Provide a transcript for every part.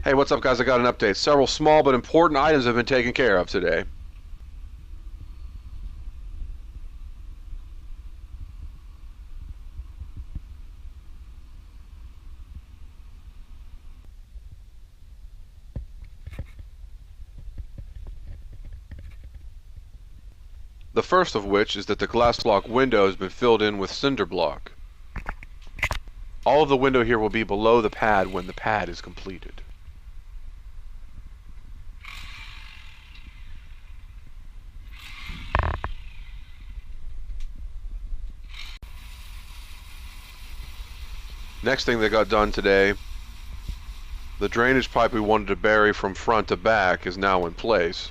Hey, what's up, guys? I got an update. Several small but important items have been taken care of today. The first of which is that the glass block window has been filled in with cinder block. All of the window here will be below the pad when the pad is completed. Next thing that got done today, the drainage pipe we wanted to bury from front to back is now in place.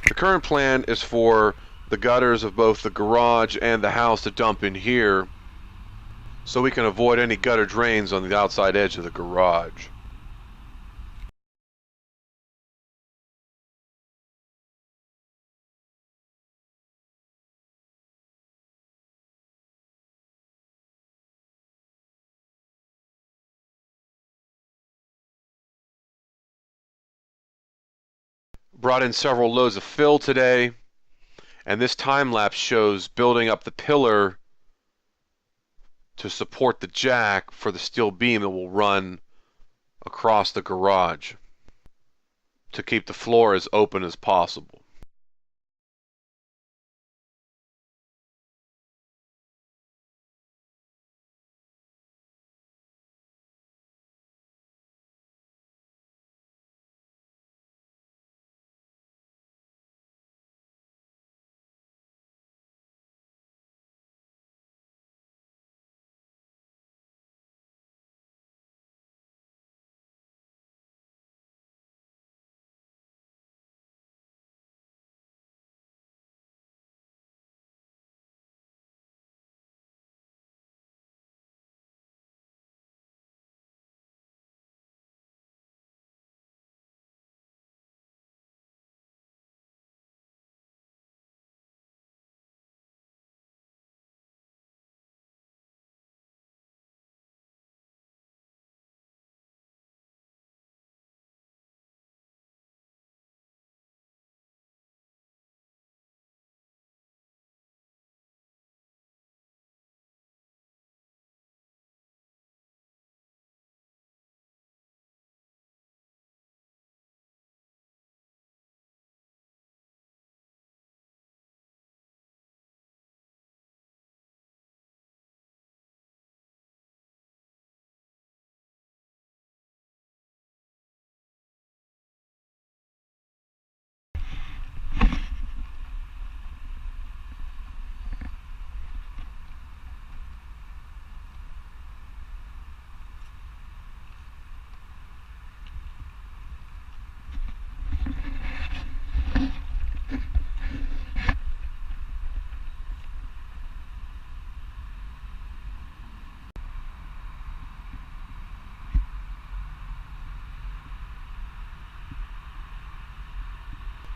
The current plan is for the gutters of both the garage and the house to dump in here so we can avoid any gutter drains on the outside edge of the garage. Brought in several loads of fill today, and this time lapse shows building up the pillar to support the jack for the steel beam that will run across the garage to keep the floor as open as possible.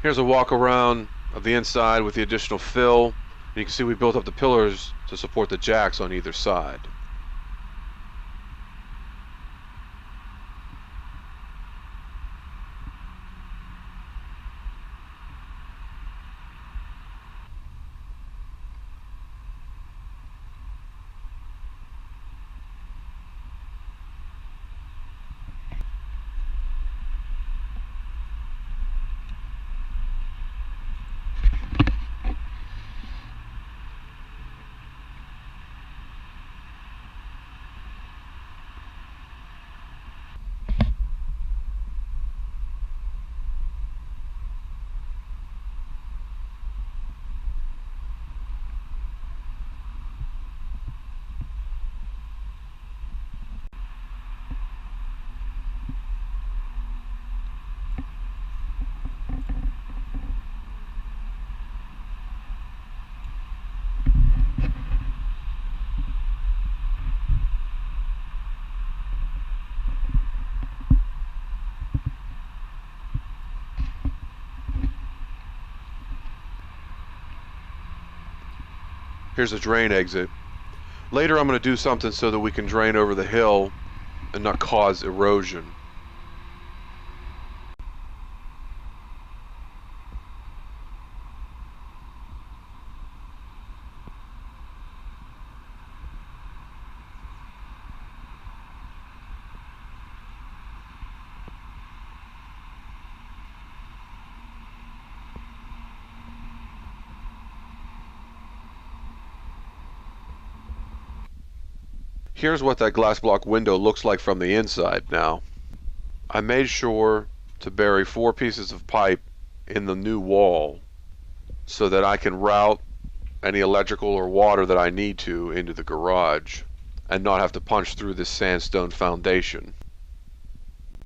Here's a walk around of the inside with the additional fill. And you can see we built up the pillars to support the jacks on either side. Here's a drain exit. Later I'm going to do something so that we can drain over the hill and not cause erosion. Here's what that glass block window looks like from the inside now. I made sure to bury 4 pieces of pipe in the new wall so that I can route any electrical or water that I need to into the garage and not have to punch through this sandstone foundation.